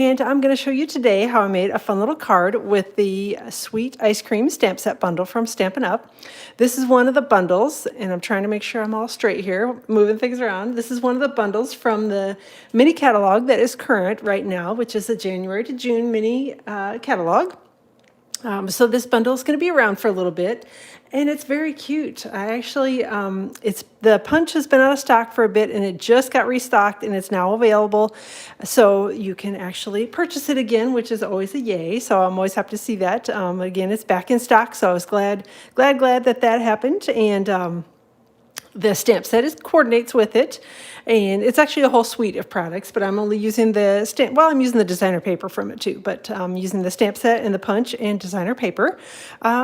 And I'm going to show you today how I made a fun little card with the Sweet Ice Cream Stamp Set Bundle from Stampin' Up. This is one of the bundles, and I'm trying to make sure I'm all straight here, moving things around. This is one of the bundles from the mini catalog that is current right now, which is the January to June mini catalog. So this bundle is going to be around for a little bit, and it's very cute. I actually, the punch has been out of stock for a bit, and it just got restocked, and it's now available. So you can actually purchase it again, which is always a yay. So I'm always happy to see that. Again, it's back in stock, so I was glad that that happened. And the stamp set coordinates with it, and it's actually a whole suite of products, but I'm only using the stamp, well, I'm using the designer paper from it too, but I'm using the stamp set and the punch and designer paper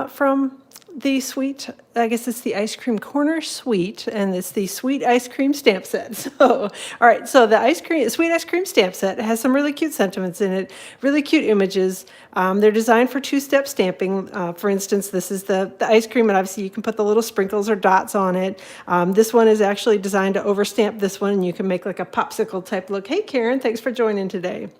from the sweet, I guess it's the Ice Cream Corner Suite, and it's the Sweet Ice Cream Stamp Set. So, all right, so the Sweet Ice Cream Stamp Set has some really cute sentiments in it, really cute images. They're designed for two-step stamping. For instance, this is the ice cream, and obviously you can put the little sprinkles or dots on it. This one is actually designed to overstamp this one, and you can make like a popsicle type look. Hey, Karen, thanks for joining today.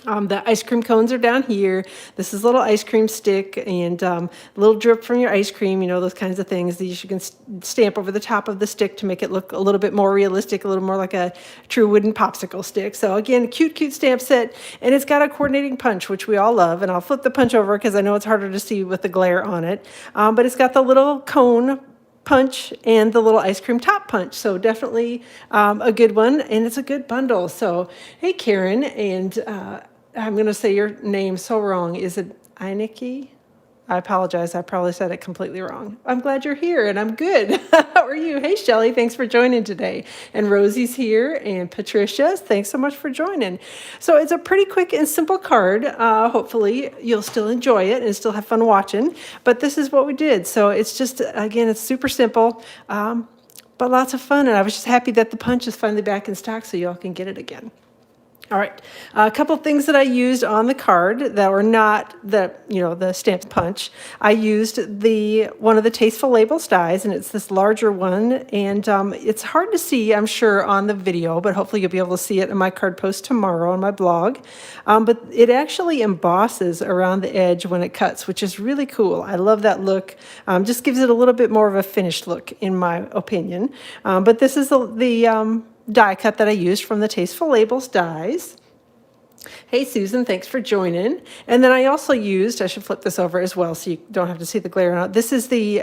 The ice cream cones are down here. This is a little ice cream stick and a little drip from your ice cream, you know, those kinds of things. These you can stamp over the top of the stick to make it look a little bit more realistic, a little more like a true wooden popsicle stick. So again, cute stamp set, and it's got a coordinating punch, which we all love. And I'll flip the punch over because I know it's harder to see with the glare on it. But it's got the little cone punch and the little ice cream top punch, so definitely a good one, and it's a good bundle. So hey, Karen, and I'm going to say your name so wrong. Is it Einike? I apologize. I probably said it completely wrong. I'm glad you're here, and I'm good. How are you? Hey, Shelly, thanks for joining today. And Rosie's here, and Patricia, thanks so much for joining. So it's a pretty quick and simple card. Hopefully, you'll still enjoy it and still have fun watching. But this is what we did. So it's just, again, it's super simple, but lots of fun. And I was just happy that the punch is finally back in stock so y'all can get it again. All right, a couple of things that I used on the card that were not the stamped punch. I used one of the Tasteful Labels dies, and it's this larger one, and it's hard to see, I'm sure, on the video, but hopefully you'll be able to see it in my card post tomorrow on my blog. But it actually embosses around the edge when it cuts, which is really cool. I love that look. Just gives it a little bit more of a finished look, in my opinion. But this is the die cut that I used from the Tasteful Labels dies. Hey, Susan, thanks for joining. And then I also used, I should flip this over as well so you don't have to see the glare on it. This is the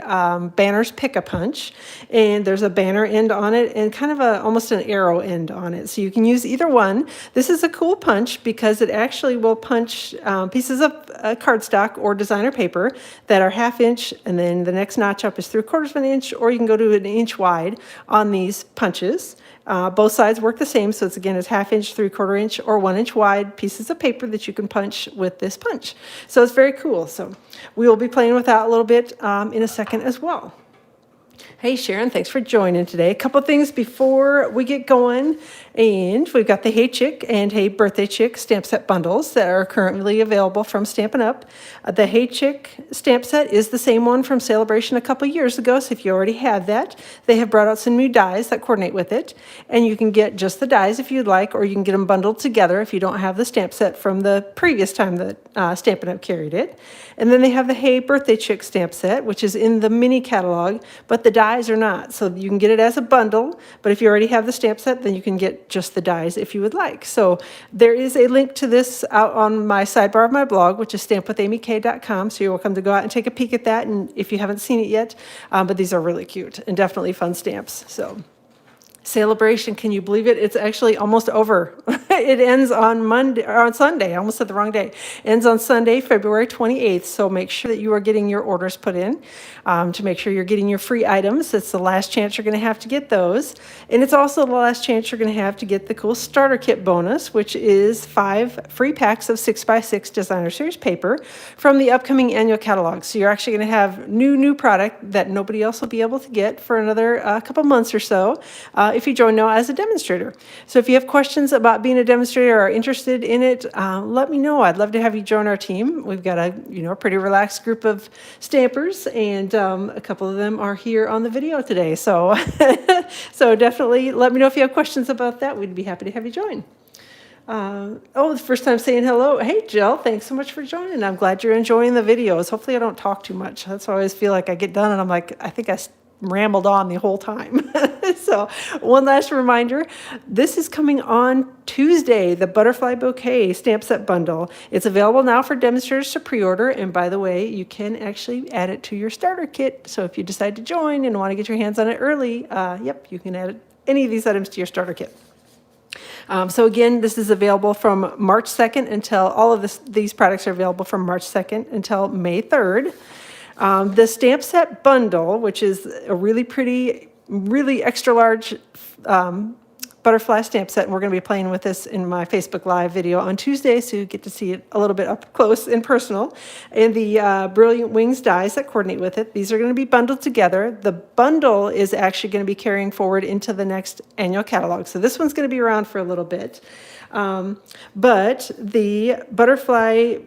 Banners Pick-a-Punch, and there's a banner end on it and kind of almost an arrow end on it. So you can use either one. This is a cool punch because it actually will punch pieces of cardstock or designer paper that are 1/2 inch, and then the next notch up is 3/4 of an inch, or you can go to an inch wide on these punches. Both sides work the same, so it's 1/2 inch, 3/4 inch, or 1 inch wide pieces of paper that you can punch with this punch. So it's very cool. So we will be playing with that a little bit in a second as well. Hey, Sharon, thanks for joining today. A couple things before we get going. And we've got the Hey Chick and Hey Birthday Chick stamp set bundles that are currently available from Stampin' Up. The Hey Chick stamp set is the same one from Celebration a couple years ago, so if you already have that, they have brought out some new dies that coordinate with it. And you can get just the dies if you'd like, or you can get them bundled together if you don't have the stamp set from the previous time that Stampin' Up carried it. And then they have the Hey Birthday Chick stamp set, which is in the mini catalog, but the dies are not. So you can get it as a bundle, but if you already have the stamp set, then you can get just the dies if you would like. So there is a link to this out on my sidebar of my blog, which is stampwithamyk.com. So you're welcome to go out and take a peek at that, and if you haven't seen it yet. But these are really cute and definitely fun stamps. So Celebration, can you believe it? It's actually almost over. It ends on Monday, or on Sunday. I almost said the wrong day. Ends on Sunday, February 28th. So make sure that you are getting your orders put in to make sure you're getting your free items. It's the last chance you're going to have to get those. And it's also the last chance you're going to have to get the cool starter kit bonus, which is 5 free packs of 6x6 designer series paper from the upcoming annual catalog. So you're actually going to have new product that nobody else will be able to get for another couple months or so. If you join now as a demonstrator. So if you have questions about being a demonstrator or are interested in it, let me know. I'd love to have you join our team. We've got a pretty relaxed group of stampers, and a couple of them are here on the video today. So so definitely let me know if you have questions about that. We'd be happy to have you join. Oh, the first time saying hello. Hey, Jill, thanks so much for joining. I'm glad you're enjoying the videos. Hopefully I don't talk too much. That's why I always feel like I get done and I'm like, I think rambled on the whole time. So one last reminder, this is coming on Tuesday, the Butterfly Bouquet Stamp Set Bundle. It's available now for demonstrators to pre-order. And by the way, you can actually add it to your starter kit. So if you decide to join and want to get your hands on it early, yep, you can add any of these items to your starter kit. So again, this is available from March 2nd until all of these products are available from March 2nd until May 3rd. The stamp set bundle, which is a really pretty, really extra large butterfly stamp set, and we're going to be playing with this in my Facebook Live video on Tuesday, so you get to see it a little bit up close and personal. And the Brilliant Wings dies that coordinate with it, these are going to be bundled together. The bundle is actually going to be carrying forward into the next annual catalog, so this one's going to be around for a little bit. But the butterfly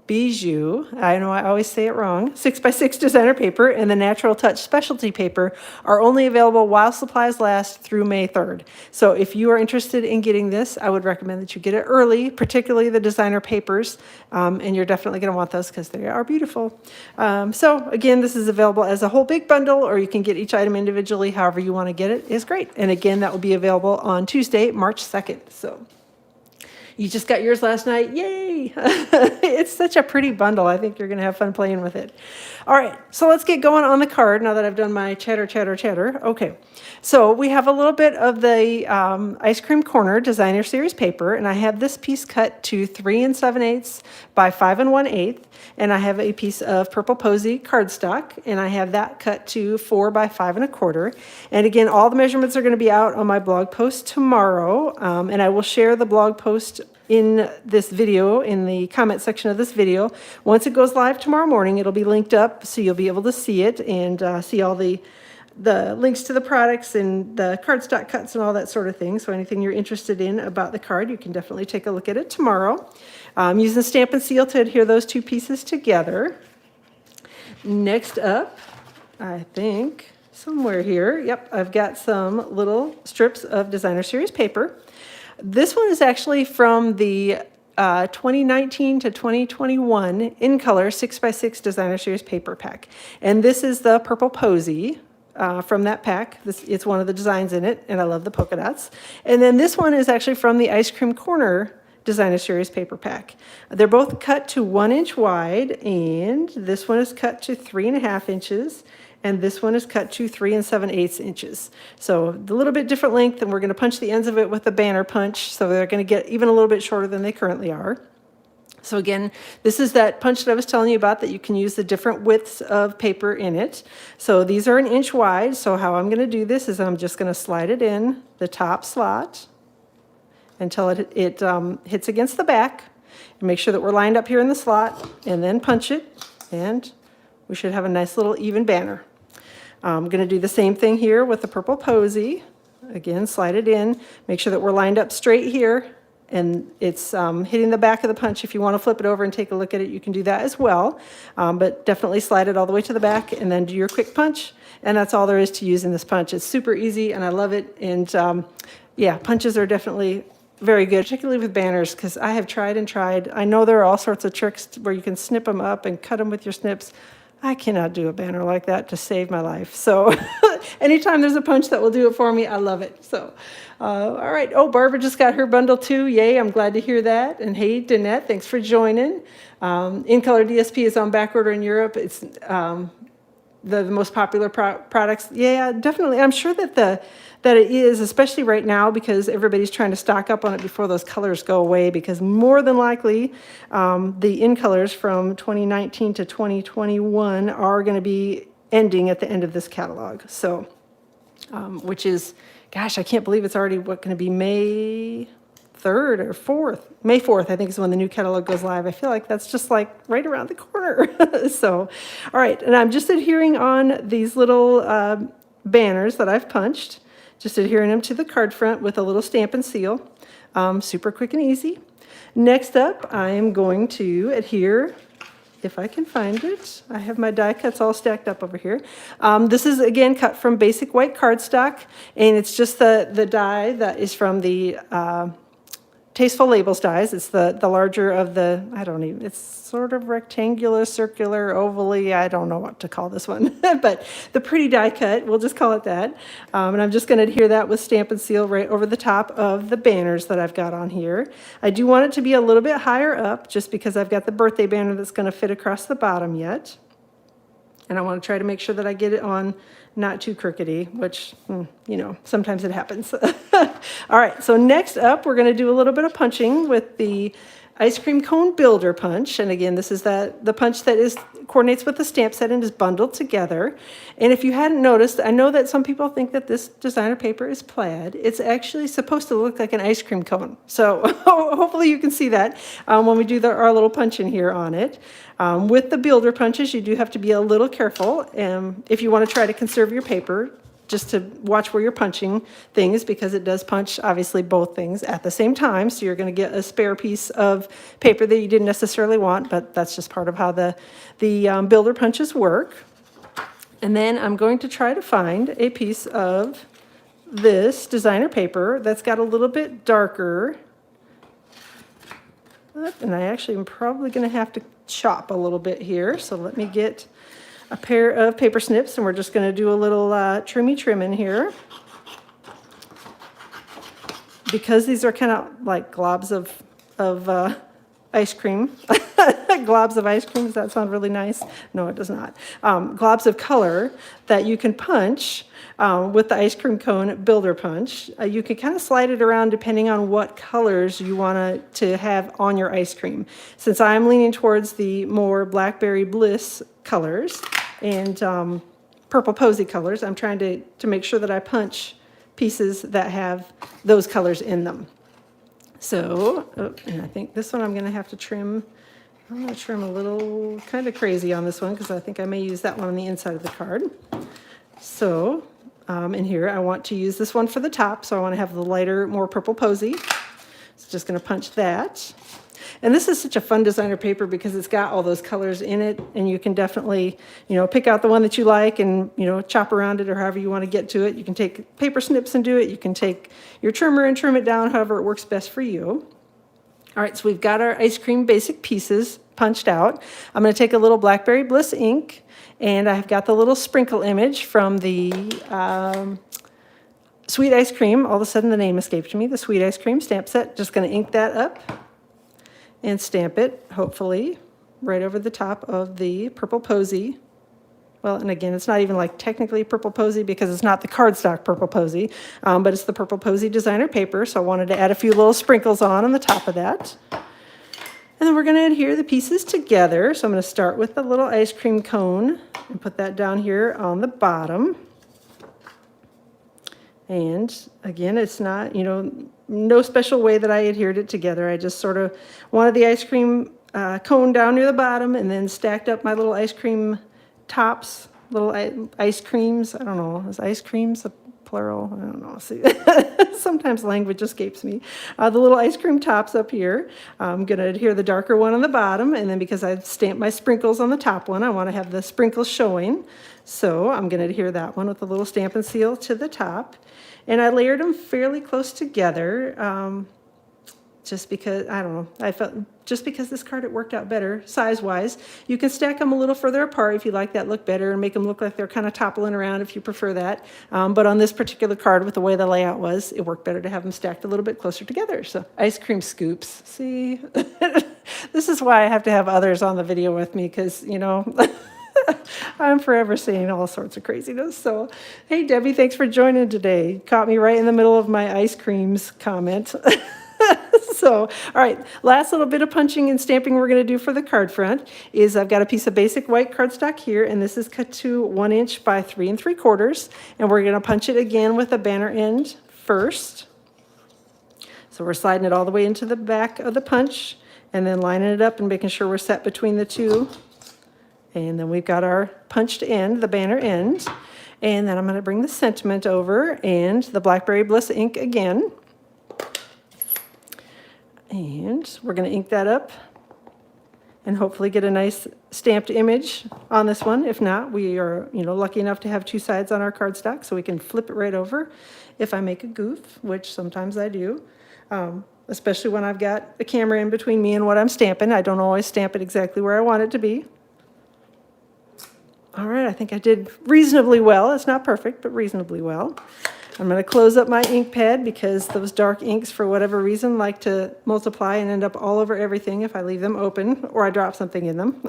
bijou, I know I always say it wrong, 6x6 designer paper and the Natural Touch specialty paper are only available while supplies last through May 3rd. So if you are interested in getting this, I would recommend that you get it early, particularly the designer papers, and you're definitely going to want those because they are beautiful. So again, this is available as a whole big bundle, or you can get each item individually, however you want to get it is great. And again, that will be available on Tuesday, March 2nd. So you just got yours last night. Yay! It's such a pretty bundle. I think you're going to have fun playing with it. All right, so let's get going on the card now that I've done my chatter. Okay, so we have a little bit of the Ice Cream Corner Designer Series paper, and I have this piece cut to 3 7/8 by 5 1/8, and I have a piece of Purple Posy cardstock, and I have that cut to 4 by 5 1/4. And again, all the measurements are going to be out on my blog post tomorrow, and I will share the blog post in this video, in the comment section of this video. Once it goes live tomorrow morning, it'll be linked up, so you'll be able to see it and see all the links to the products and the cardstock cuts and all that sort of thing. So anything you're interested in about the card, you can definitely take a look at it tomorrow. I'm using Stampin' Seal to adhere those two pieces together. Next up, I think somewhere here, yep, I've got some little strips of Designer Series paper. This one is actually from the 2019 to 2021 in color 6x6 Designer Series paper pack. And this is the Purple Posy from that pack. It's one of the designs in it, and I love the polka dots. And then this one is actually from the Ice Cream Corner Designer Series paper pack. They're both cut to 1 inch wide, and this one is cut to 3.5 inches. And this one is cut to 3 7/8 inches. So a little bit different length, and we're going to punch the ends of it with a banner punch, so they're going to get even a little bit shorter than they currently are. So again, this is that punch that I was telling you about, that you can use the different widths of paper in it. So these are 1 inch wide, so how I'm going to do this is I'm just going to slide it in the top slot until it hits against the back. And make sure that we're lined up here in the slot, and then punch it, and we should have a nice little even banner. I'm going to do the same thing here with the Purple Posy. Again, slide it in. Make sure that we're lined up straight here, and it's hitting the back of the punch. If you want to flip it over and take a look at it, you can do that as well. But definitely slide it all the way to the back, and then do your quick punch. And that's all there is to using this punch. It's super easy, and I love it. And yeah, punches are definitely very good, particularly with banners, because I have tried and tried. I know there are all sorts of tricks where you can snip them up and cut them with your snips. I cannot do a banner like that to save my life. So anytime there's a punch that will do it for me, I love it. So, all right. Oh, Barbara just got her bundle too. Yay, I'm glad to hear that. And hey, Danette, thanks for joining. In Color DSP is on back order in Europe. It's the most popular products. Yeah, definitely. I'm sure that it is, especially right now, because everybody's trying to stock up on it before those colors go away, because more than likely the in colors from 2019 to 2021 are going to be ending at the end of this catalog. So, which is, gosh, I can't believe it's already going to be May 3rd or 4th. May 4th, I think, is when the new catalog goes live. I feel like that's just like right around the corner. So, all right, and I'm just adhering on these little banners that I've punched. Just adhering them to the card front with a little Stampin' Seal. Super quick and easy. Next up, I am going to adhere, if I can find it. I have my die cuts all stacked up over here. This is, again, cut from basic white cardstock, and it's just the die that is from the Tasteful Labels dies. It's the larger of the, I don't even, it's sort of rectangular, circular, ovally, I don't know what to call this one, but the pretty die cut, we'll just call it that. And I'm just going to adhere that with Stampin' Seal right over the top of the banners that I've got on here. I do want it to be a little bit higher up just because I've got the birthday banner that's going to fit across the bottom yet. And I want to try to make sure that I get it on not too crookedy, which, you know, sometimes it happens. All right, so next up, we're going to do a little bit of punching with the ice cream cone builder punch. And again, this is the punch that coordinates with the stamp set and is bundled together. And if you hadn't noticed, I know that some people think that this designer paper is plaid. It's actually supposed to look like an ice cream cone. So hopefully you can see that when we do our little punch in here on it. With the builder punches, you do have to be a little careful if you want to try to conserve your paper, just to watch where you're punching things, because it does punch obviously both things at the same time. So you're going to get a spare piece of paper that you didn't necessarily want, but that's just part of how the builder punches work. And then I'm going to try to find a piece of this designer paper that's got a little bit darker. And I actually am probably going to have to chop a little bit here. So let me get a pair of paper snips, and we're just going to do a little trim in here. Because these are kind of like globs of ice cream. Globs of ice cream, does that sound really nice? No, it does not. Globs of color that you can punch with the ice cream cone builder punch. You can kind of slide it around depending on what colors you want to have on your ice cream. Since I'm leaning towards the more Blackberry Bliss colors and Purple Posy colors, I'm trying to make sure that I punch pieces that have those colors in them. So, and I think this one I'm going to have to trim. I'm going to trim a little kind of crazy on this one because I think I may use that one on the inside of the card. So, in here I want to use this one for the top, so I want to have the lighter, more Purple Posy. So just going to punch that. And this is such a fun designer paper because it's got all those colors in it, and you can definitely, you know, pick out the one that you like and, you know, chop around it or however you want to get to it. You can take paper snips and do it. You can take your trimmer and trim it down however it works best for you. All right, so we've got our ice cream basic pieces punched out. I'm going to take a little Blackberry Bliss ink, and I've got the little sprinkle image from the Sweet Ice Cream. All of a sudden the name escaped me, the Sweet Ice Cream stamp set. Just going to ink that up and stamp it, hopefully, right over the top of the Purple Posy. Well, and again, it's not even like technically Purple Posy because it's not the cardstock Purple Posy, but it's the Purple Posy designer paper, so I wanted to add a few little sprinkles on the top of that. And then we're going to adhere the pieces together. So I'm going to start with the little ice cream cone and put that down here on the bottom. And again, it's not, you know, no special way that I adhered it together. I just sort of wanted the ice cream cone down near the bottom and then stacked up my little ice cream tops, little ice creams. I don't know, is ice creams a plural? I don't know. See, sometimes language escapes me. The little ice cream tops up here. I'm going to adhere the darker one on the bottom, and then because I've stamped my sprinkles on the top one, I want to have the sprinkles showing. So I'm going to adhere that one with a little Stampin' Seal to the top. And I layered them fairly close together, just because, I don't know, I felt, just because this card, it worked out better size-wise. You can stack them a little further apart if you like that look better and make them look like they're kind of toppling around if you prefer that. But on this particular card, with the way the layout was, it worked better to have them stacked a little bit closer together. So ice cream scoops, see? This is why I have to have others on the video with me because, you know, I'm forever saying all sorts of craziness. So, hey, Debbie, thanks for joining today. Caught me right in the middle of my ice creams comment. So, all right, last little bit of punching and stamping we're going to do for the card front is I've got a piece of basic white cardstock here, and this is cut to 1 inch by 3 3/4, and we're going to punch it again with the banner end first. So we're sliding it all the way into the back of the punch and then lining it up and making sure we're set between the two. And then we've got our punched end, the banner end. And then I'm going to bring the sentiment over and the Blackberry Bliss ink again. And we're going to ink that up and hopefully get a nice stamped image on this one. If not, we are, you know, lucky enough to have two sides on our cardstock, so we can flip it right over if I make a goof, which sometimes I do. especially when I've got a camera in between me and what I'm stamping. I don't always stamp it exactly where I want it to be. All right, I think I did reasonably well. It's not perfect, but reasonably well. I'm going to close up my ink pad because those dark inks, for whatever reason, like to multiply and end up all over everything if I leave them open or I drop something in them.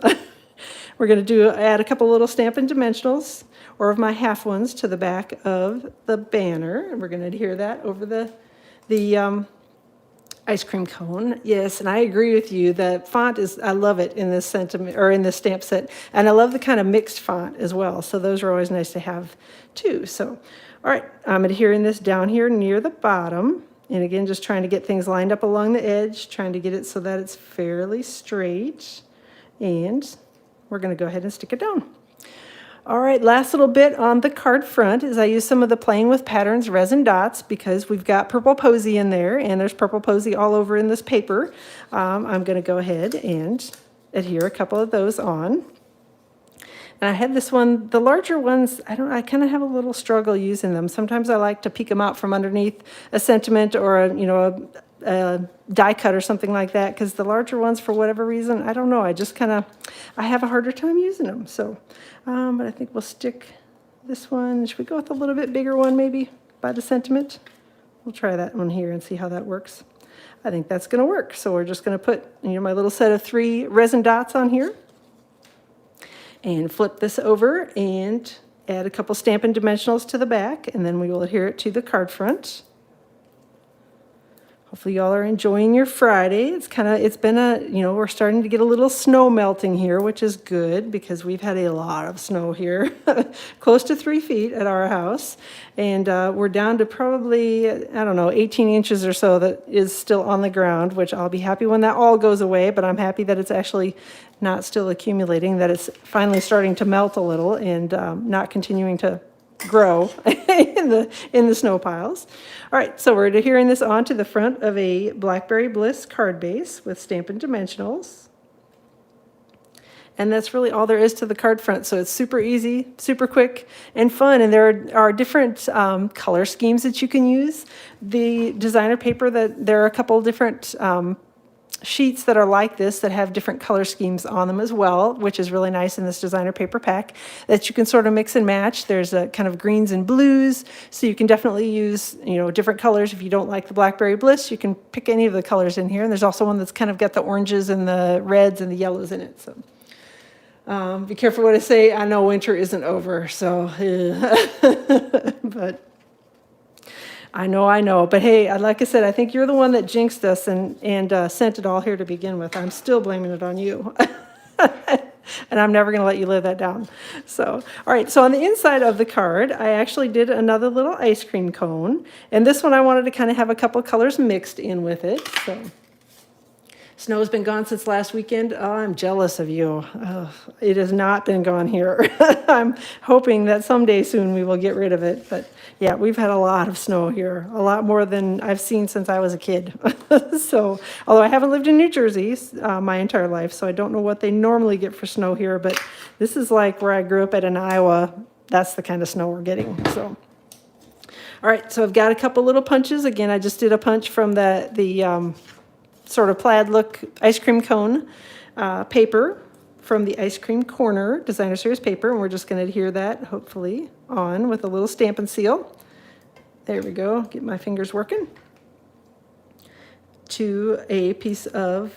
We're going to add a couple little Stampin' Dimensionals, or of my half ones, to the back of the banner. And we're going to adhere that over the ice cream cone. Yes, and I agree with you. The font is, I love it in this sentiment, or in this stamp set. And I love the kind of mixed font as well. So those are always nice to have too. So, all right, I'm adhering this down here near the bottom. And again, just trying to get things lined up along the edge, trying to get it so that it's fairly straight. And we're going to go ahead and stick it down. All right, last little bit on the card front is I use some of the Playing with Patterns resin dots because we've got purple posy in there, and there's purple posy all over in this paper. I'm going to go ahead and adhere a couple of those on. And I had this one, the larger ones, I kind of have a little struggle using them. Sometimes I like to peek them out from underneath a sentiment or a die cut or something like that, because the larger ones, for whatever reason, I don't know, I have a harder time using them. So, but I think we'll stick this one. Should we go with a little bit bigger one maybe by the sentiment? We'll try that one here and see how that works. I think that's going to work. So we're just going to put, my little set of 3 resin dots on here and flip this over and add a couple Stampin' Dimensionals to the back, and then we will adhere it to the card front. Hopefully y'all are enjoying your Friday. It's been we're starting to get a little snow melting here, which is good because we've had a lot of snow here, close to 3 feet at our house. And we're down to probably, 18 inches or so that is still on the ground, which I'll be happy when that all goes away, but I'm happy that it's actually not still accumulating, that it's finally starting to melt a little and not continuing to grow in the snow piles. All right, so we're adhering this onto the front of a Blackberry Bliss card base with Stampin' Dimensionals. And that's really all there is to the card front. So it's super easy, super quick, and fun. And there are different color schemes that you can use. The designer paper, there are a couple different sheets that are like this that have different color schemes on them as well, which is really nice in this designer paper pack that you can sort of mix and match. There's a kind of greens and blues, so you can definitely use different colors. If you don't like the Blackberry Bliss, you can pick any of the colors in here. And there's also one that's kind of got the oranges and the reds and the yellows in it. So be careful what I say. I know winter isn't over, so but I know. But hey, like I said, I think you're the one that jinxed us and sent it all here to begin with. I'm still blaming it on you. And I'm never going to let you live that down. So, all right, so on the inside of the card, I actually did another little ice cream cone. And this one I wanted to kind of have a couple colors mixed in with it. So, snow's been gone since last weekend. Oh, I'm jealous of you. Oh, it has not been gone here. I'm hoping that someday soon we will get rid of it. But yeah, we've had a lot of snow here, a lot more than I've seen since I was a kid. So, although I haven't lived in New Jersey my entire life, so I don't know what they normally get for snow here, but this is like where I grew up in Iowa. That's the kind of snow we're getting. So, all right, so I've got a couple little punches. Again, I just did a punch from the sort of plaid look ice cream cone paper from the Ice Cream Corner Designer Series paper, and we're just going to adhere that, hopefully, on with a little Stampin' Seal. There we go, get my fingers working. To a piece of,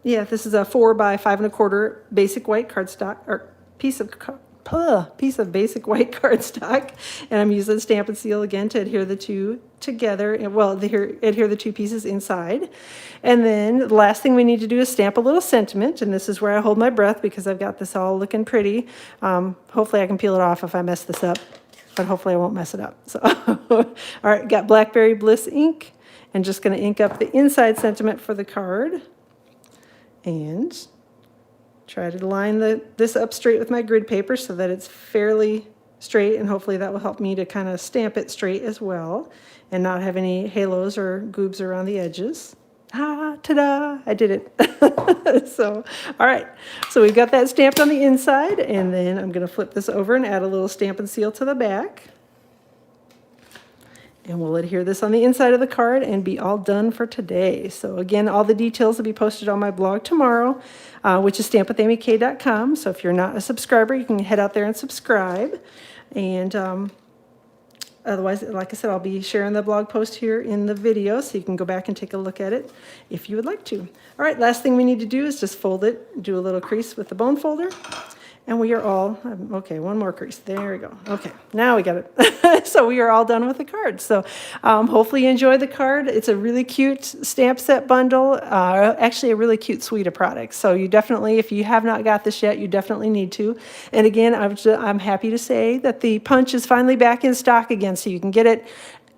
this is a 4 by 5 1/4 basic white cardstock, or piece of basic white cardstock, and I'm using Stampin' Seal again to adhere the two together, adhere the two pieces inside. And then the last thing we need to do is stamp a little sentiment, and this is where I hold my breath because I've got this all looking pretty. Hopefully I can peel it off if I mess this up, but hopefully I won't mess it up. So, all right, got Blackberry Bliss ink, and just going to ink up the inside sentiment for the card, and try to line this up straight with my grid paper so that it's fairly straight, and hopefully that will help me to kind of stamp it straight as well and not have any halos or goobs around the edges. Ta-da, I did it. So, all right, so we've got that stamped on the inside, and then I'm going to flip this over and add a little Stampin' Seal to the back. And we'll adhere this on the inside of the card and be all done for today. So again, all the details will be posted on my blog tomorrow, which is stampwithamyk.com. So if you're not a subscriber, you can head out there and subscribe. And otherwise, like I said, I'll be sharing the blog post here in the video, so you can go back and take a look at it if you would like to. All right, last thing we need to do is just fold it, do a little crease with the bone folder. And we are all, okay, one more crease. There we go. Okay, now we got it. So we are all done with the card. So hopefully you enjoyed the card. It's a really cute stamp set bundle, actually a really cute suite of products. So you definitely, if you have not got this yet, you definitely need to. And again, I'm happy to say that the punch is finally back in stock again, so you can get it.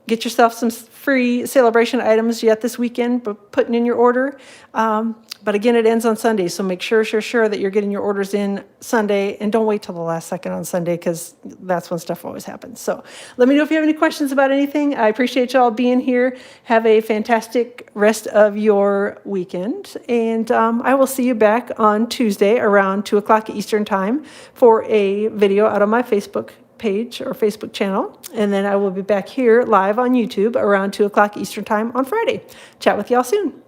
Get yourself some free celebration items yet this weekend, but putting in your order. But again, it ends on Sunday, so make sure that you're getting your orders in Sunday, and don't wait till the last second on Sunday, because that's when stuff always happens. So let me know if you have any questions about anything. I appreciate y'all being here. Have a fantastic rest of your weekend, and I will see you back on Tuesday around 2 o'clock Eastern Time for a video out on my Facebook page or Facebook channel, and then I will be back here live on YouTube around 2 o'clock Eastern Time on Friday. Chat with y'all soon.